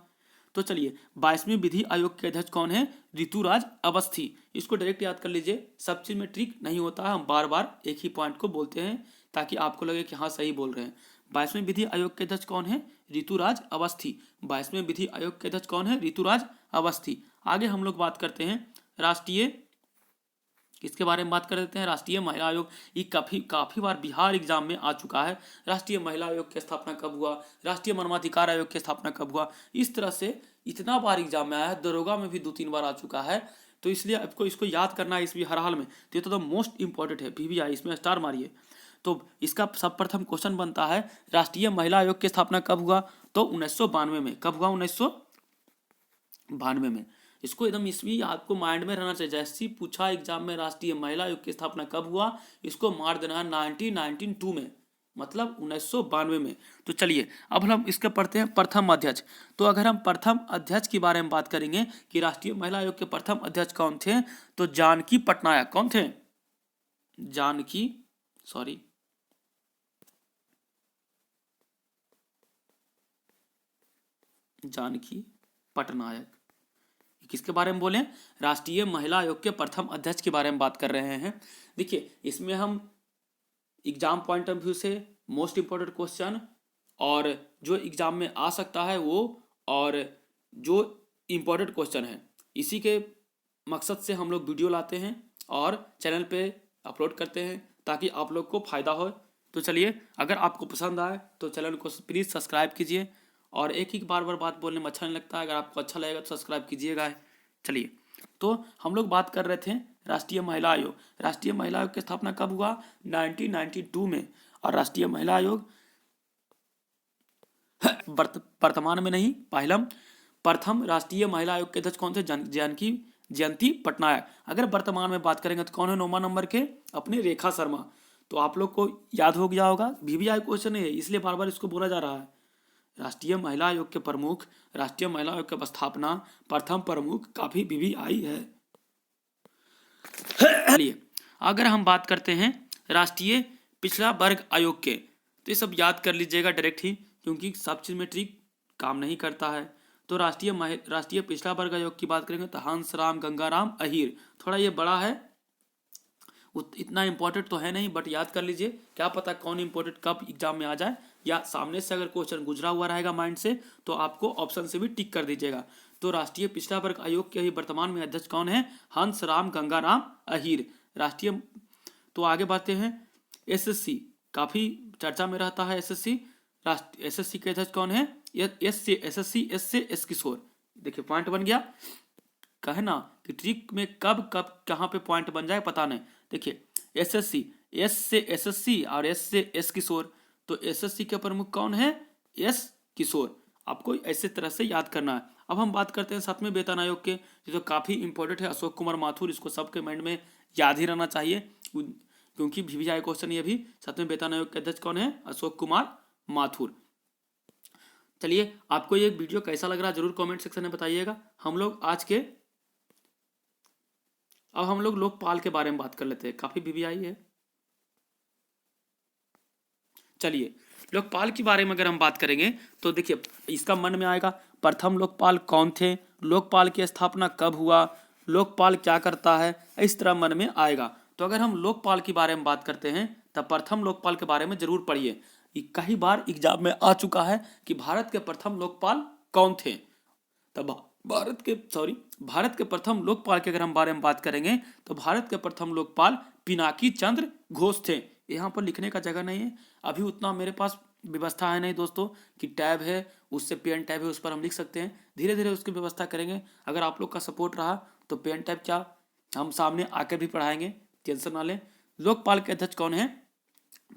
तो चलिए, 22वें विधि आयोग के अध्यक्ष कौन है? ऋतुराज अवस्थी। इसको डायरेक्ट याद कर लीजिए, सब चीज में ट्रिक नहीं होता है, हम बार बार एक ही पॉइंट को बोलते हैं ताकि आपको लगे कि हाँ सही बोल रहे हैं। 22वें विधि आयोग के अध्यक्ष कौन है? ऋतुराज अवस्थी। 22वें विधि आयोग के अध्यक्ष कौन है? ऋतुराज अवस्थी। आगे हम लोग बात करते हैं राष्ट्रीय, किसके बारे में बात कर देते हैं? राष्ट्रीय महिला आयोग। ये काफी बार बिहार एग्जाम में आ चुका है। राष्ट्रीय महिला आयोग की स्थापना कब हुआ? राष्ट्रीय मानवाधिकार आयोग की स्थापना कब हुआ? इस तरह से इतना बार एग्जाम में आया है, दरोगा में भी 2-3 बार आ चुका है। तो इसलिए आपको इसको याद करना है इस भी हर हाल में। तो ये तो मोस्ट इंपॉर्टेंट है, VVI, इसमें स्टार मारिए। तो इसका सब प्रथम क्वेश्चन बनता है राष्ट्रीय महिला आयोग की स्थापना कब हुआ? तो 1992 में। कब हुआ? 1992 में। इसको एकदम ईस्वी आपको माइंड में रहना चाहिए। जैसे पूछा एग्जाम में राष्ट्रीय महिला आयोग की स्थापना कब हुआ, इसको मार देना है 1992 में, मतलब 1992 में। तो चलिए, अब हम इसके पढ़ते हैं प्रथम अध्यक्ष। तो अगर हम प्रथम अध्यक्ष के बारे में बात करेंगे कि राष्ट्रीय महिला आयोग के प्रथम अध्यक्ष कौन थे, तो जानकी पटनायक। कौन थे? जानकी पटनायक। किसके बारे में बोले? राष्ट्रीय महिला आयोग के प्रथम अध्यक्ष के बारे में बात कर रहे हैं। देखिए इसमें हम एग्जाम पॉइंट ऑफ व्यू से मोस्ट इम्पोर्टेंट क्वेश्चन और जो एग्जाम में आ सकता है वो और जो इम्पोर्टेंट क्वेश्चन है इसी के मकसद से हम लोग वीडियो लाते हैं और चैनल पे अपलोड करते हैं ताकि आप लोग को फ़ायदा हो। तो चलिए, अगर आपको पसंद आए तो चैनल को प्लीज़ सब्सक्राइब कीजिए और एक ही बार बात बोलने में अच्छा नहीं लगता, अगर आपको अच्छा लगेगा तो सब्सक्राइब कीजिएगा। चलिए, तो हम लोग बात कर रहे थे राष्ट्रीय महिला आयोग। राष्ट्रीय महिला आयोग की स्थापना कब हुआ? 1992 में। और राष्ट्रीय महिला आयोग वर्तमान में नहीं, प्रथम राष्ट्रीय महिला आयोग के अध्यक्ष कौन थे? जानकी जयंती पटनायक। अगर वर्तमान में बात करेंगे तो कौन है 9वां नंबर के? अपने रेखा शर्मा। तो आप लोग को याद हो गया होगा, VVI क्वेश्चन है इसलिए बार बार इसको बोला जा रहा है। राष्ट्रीय महिला आयोग के प्रमुख, राष्ट्रीय महिला आयोग की स्थापना, प्रथम प्रमुख काफी VVI है। चलिए, अगर हम बात करते हैं राष्ट्रीय पिछड़ा वर्ग आयोग के, तो ये सब याद कर लीजिएगा डायरेक्ट ही, क्योंकि सब चीज में ट्रिक काम नहीं करता है। तो राष्ट्रीय पिछड़ा वर्ग आयोग की बात करेंगे तो हंसराम गंगाराम अहीर। थोड़ा ये बड़ा है, इतना इंपॉर्टेंट तो है नहीं, बट याद कर लीजिए, क्या पता कौन इंपॉर्टेंट कब एग्जाम में आ जाए, या सामने से अगर क्वेश्चन गुजरा हुआ रहेगा माइंड से तो आपको ऑप्शन से भी टिक कर दीजिएगा। तो राष्ट्रीय पिछड़ा वर्ग आयोग के ही वर्तमान में अध्यक्ष कौन है? हंसराम गंगाराम अहीर। राष्ट्रीय तो आगे बढ़ते हैं। SSC काफी चर्चा में रहता है। SSC के अध्यक्ष कौन है? SSC एस से एस किशोर। देखिए पॉइंट बन गया, कहना कि ट्रिक में कब कब कहाँ पे पॉइंट बन जाए पता नहीं। देखिए SSC, एस से SSC और एस से एस किशोर, तो SSC के प्रमुख कौन है? एस किशोर। आपको ऐसे तरह से याद करना है। अब हम बात करते हैं 7वें वेतन आयोग के, जो काफी इंपॉर्टेंट है, अशोक कुमार माथुर। इसको सबके माइंड में याद ही रहना चाहिए, क्योंकि VVI क्वेश्चन ये भी। 7वें वेतन आयोग के अध्यक्ष कौन है? अशोक कुमार माथुर। चलिए, आपको ये वीडियो कैसा लग रहा है जरूर कमेंट सेक्शन में बताइएगा। हम लोग अब हम लोग लोकपाल के बारे में बात कर लेते हैं, काफी VVI है। चलिए, लोकपाल के बारे में अगर हम बात करेंगे तो देखिए इसका मन में आएगा प्रथम लोकपाल कौन थे, लोकपाल की स्थापना कब हुआ, लोकपाल क्या करता है, इस तरह मन में आएगा। तो अगर हम लोकपाल के बारे में बात करते हैं तब प्रथम लोकपाल के बारे में जरूर पढ़िए। कई बार एग्जाम में आ चुका है कि भारत के प्रथम लोकपाल कौन थे। तब भारत के प्रथम लोकपाल के अगर हम बारे में बात करेंगे तो भारत के प्रथम लोकपाल पिनाकी चंद्र घोष थे। यहाँ पर लिखने का जगह नहीं है, अभी उतना मेरे पास व्यवस्था है नहीं दोस्तों कि टैब है, उससे पेन टैब है, उस पर हम लिख सकते हैं। धीरे धीरे उसकी व्यवस्था करेंगे। अगर आप लोग का सपोर्ट रहा तो पेन टैब क्या हम सामने आकर भी पढ़ाएंगे, टेंशन ना लें। लोकपाल के अध्यक्ष कौन है?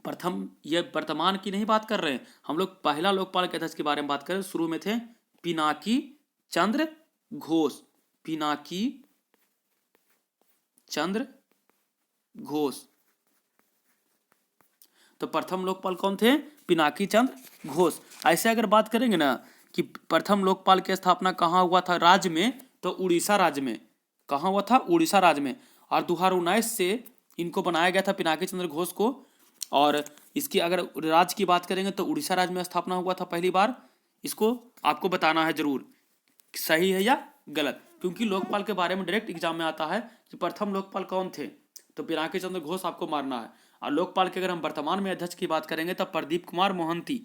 प्रथम, ये वर्तमान की नहीं बात कर रहे हैं हम लोग, पहला लोकपाल के अध्यक्ष के बारे में बात करें। शुरू में थे पिनाकी चंद्र घोष। पिनाकी चंद्र घोष। तो प्रथम लोकपाल कौन थे? पिनाकी चंद्र घोष। ऐसे अगर बात करेंगे ना कि प्रथम लोकपाल की स्थापना कहाँ हुआ था राज्य में, तो उड़ीसा राज्य में। कहाँ हुआ था? उड़ीसा राज्य में। और 2019 से इनको बनाया गया था पिनाकी चंद्र घोष को। और इसकी अगर राज्य की बात करेंगे तो उड़ीसा राज्य में स्थापना हुआ था पहली बार। इसको आपको बताना है जरूर सही है या गलत, क्योंकि लोकपाल के बारे में डायरेक्ट एग्जाम में आता है कि प्रथम लोकपाल कौन थे, तो पिनाकी चंद्र घोष आपको मारना है। और लोकपाल के अगर हम वर्तमान में अध्यक्ष की बात करेंगे तो प्रदीप कुमार मोहंती।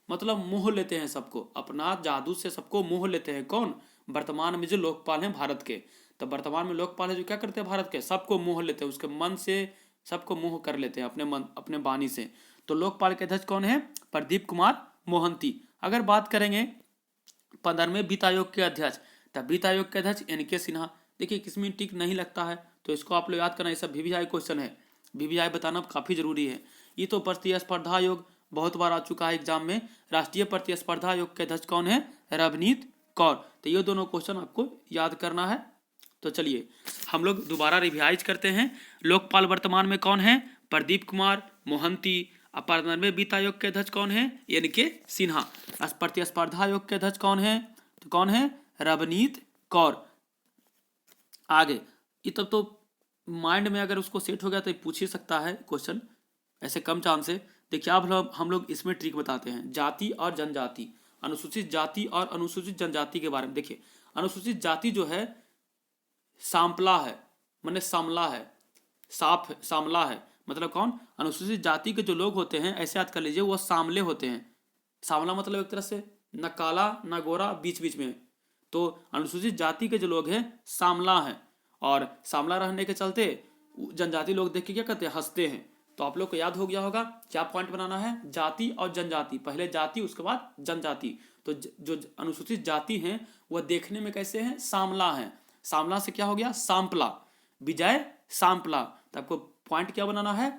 मतलब मोह लेते हैं सबको, अपना जादू से सबको मोह लेते हैं। कौन? वर्तमान में जो लोकपाल हैं भारत के। तो वर्तमान में लोकपाल है जो क्या करते हैं भारत के, सबको मोह लेते हैं, उसके मन से सबको मोह कर लेते हैं अपने मन, अपने वाणी से। तो लोकपाल के अध्यक्ष कौन है? प्रदीप कुमार मोहंती। अगर बात करेंगे 15वें वित्त आयोग के अध्यक्ष, तब वित्त आयोग के अध्यक्ष NK सिन्हा। देखिए किसमें टिक नहीं लगता है तो इसको आप लोग याद करना, ये सब VVI क्वेश्चन है, VVI बताना काफी जरूरी है। ये तो प्रतिस्पर्धा आयोग बहुत बार आ चुका है एग्जाम में। राष्ट्रीय प्रतिस्पर्धा आयोग के अध्यक्ष कौन है? रवनीत कौर। तो ये दोनों क्वेश्चन आपको याद करना है। तो चलिए हम लोग दोबारा रिवाइज करते हैं। लोकपाल वर्तमान में कौन है? प्रदीप कुमार मोहंती। 15वें वित्त आयोग के अध्यक्ष कौन है? NK सिन्हा। प्रतिस्पर्धा आयोग के अध्यक्ष कौन है? तो कौन है? रवनीत कौर। आगे ये तब तो माइंड में अगर उसको सेट हो गया तो पूछ ही सकता है क्वेश्चन, ऐसे कम चांस है। देखिए अब हम लोग इसमें ट्रिक बताते हैं, जाति और जनजाति, अनुसूचित जाति और अनुसूचित जनजाति के बारे में। देखिए अनुसूचित जाति जो है सांपला है, माने सामला है, साफ सामला है, मतलब कौन? अनुसूचित जाति के जो लोग होते हैं, ऐसे याद कर लीजिए, वो सामले होते हैं। सामला मतलब एक तरह से न काला न गोरा, बीच बीच में। तो अनुसूचित जाति के जो लोग हैं सामला हैं, और सामला रहने के चलते जनजाति लोग देख के क्या करते हैं? हंसते हैं। तो आप लोग को याद हो गया होगा क्या पॉइंट बनाना है? जाति और जनजाति, पहले जाति उसके बाद जनजाति। तो जो अनुसूचित जाति हैं वह देखने में कैसे हैं? सामला हैं। सामला से क्या हो गया? सांपला, विजय सांपला। तो आपको पॉइंट क्या बनाना है?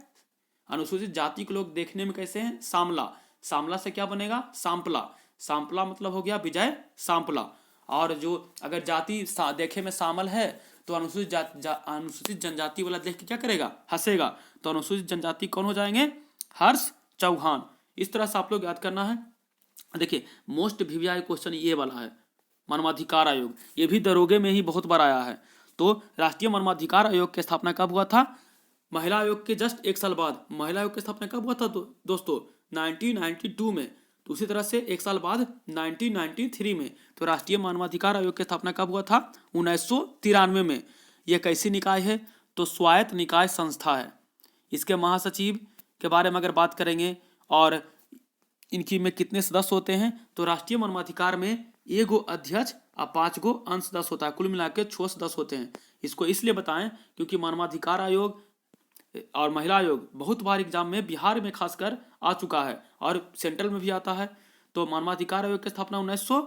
अनुसूचित जाति के लोग देखने में कैसे हैं? सामला। सामला से क्या बनेगा? सांपला। सांपला मतलब हो गया विजय सांपला। और जो अगर जाति देखे में शामिल है तो अनुसूचित जनजाति वाला देख के क्या करेगा? हंसेगा। तो अनुसूचित जनजाति कौन हो जाएंगे? हर्ष चौहान। इस तरह से आप लोग याद करना है। देखिए मोस्ट वीवीआई क्वेश्चन ये वाला है, मानवाधिकार आयोग। ये भी दरोगे में ही बहुत बार आया है। तो राष्ट्रीय मानवाधिकार आयोग की स्थापना कब हुआ था? महिला आयोग के जस्ट 1 साल बाद। महिला आयोग की स्थापना कब हुआ था दोस्तों? 1992 में। तो उसी तरह से 1 साल बाद 1993 में। तो राष्ट्रीय मानवाधिकार आयोग की स्थापना कब हुआ था? 1993 में। यह कैसी निकाय है? तो स्वायत्त निकाय संस्था है। इसके महासचिव के बारे में अगर बात करेंगे और इनकी में कितने सदस्य होते हैं, तो राष्ट्रीय मानवाधिकार में 1 गो अध्यक्ष और 5 गो अंश सदस्य होता है, कुल मिला के 6 सदस्य होते हैं। इसको इसलिए बताएं क्योंकि मानवाधिकार आयोग और महिला आयोग बहुत बार एग्जाम में बिहार में खासकर आ चुका है और सेंट्रल में भी आता है। तो मानवाधिकार आयोग की स्थापना 1900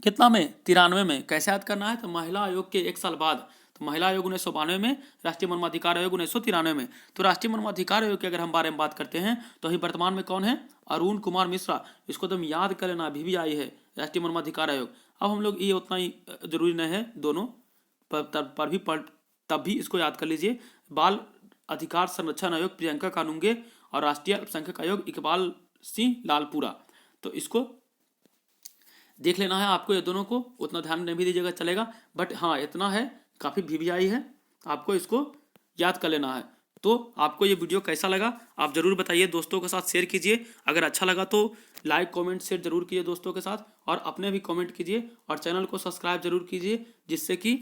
कितना में? 93 में। कैसे याद करना है? तो महिला आयोग के 1 साल बाद। तो महिला आयोग 1992 में, राष्ट्रीय मानवाधिकार आयोग 1993 में। तो राष्ट्रीय मानवाधिकार आयोग के अगर हम बारे में बात करते हैं तो अभी वर्तमान में कौन है? अरुण कुमार मिश्रा। इसको तो हम याद कर लेना, अभी भी आई है राष्ट्रीय मानवाधिकार आयोग। अब हम लोग ये उतना ही जरूरी नहीं है, दोनों पर भी तब भी इसको याद कर लीजिए। बाल अधिकार संरक्षण आयोग प्रियंका कानूंगे और राष्ट्रीय अल्पसंख्यक आयोग इकबाल सिंह लालपुरा। तो इसको देख लेना है आपको, ये दोनों को उतना ध्यान नहीं भी दीजिएगा चलेगा, बट हाँ इतना है, काफ़ी वीवीआई है, आपको इसको याद कर लेना है। तो आपको ये वीडियो कैसा लगा आप ज़रूर बताइए, दोस्तों के साथ शेयर कीजिए। अगर अच्छा लगा तो लाइक कमेंट शेयर जरूर कीजिए दोस्तों के साथ, और अपने भी कमेंट कीजिए और चैनल को सब्सक्राइब जरूर कीजिए, जिससे कि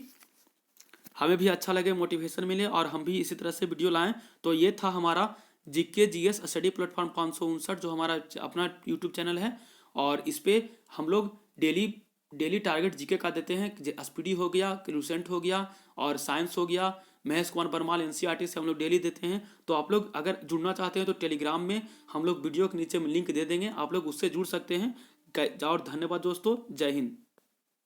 हमें भी अच्छा लगे, मोटिवेशन मिले और हम भी इसी तरह से वीडियो लाएं। तो ये था हमारा जीके जीएस स्टडी प्लेटफॉर्म 559, जो हमारा अपना यूट्यूब चैनल है, और इस पर हम लोग डेली टारगेट जीके का देते हैं। एसपीडी हो गया, क्लूसेंट हो गया और साइंस हो गया, महेश कुमार बरमाल एनसीईआरटी से हम लोग डेली देते हैं। तो आप लोग अगर जुड़ना चाहते हैं तो टेलीग्राम में हम लोग वीडियो के नीचे में लिंक दे देंगे, आप लोग उससे जुड़ सकते हैं। और धन्यवाद दोस्तों, जय हिंद।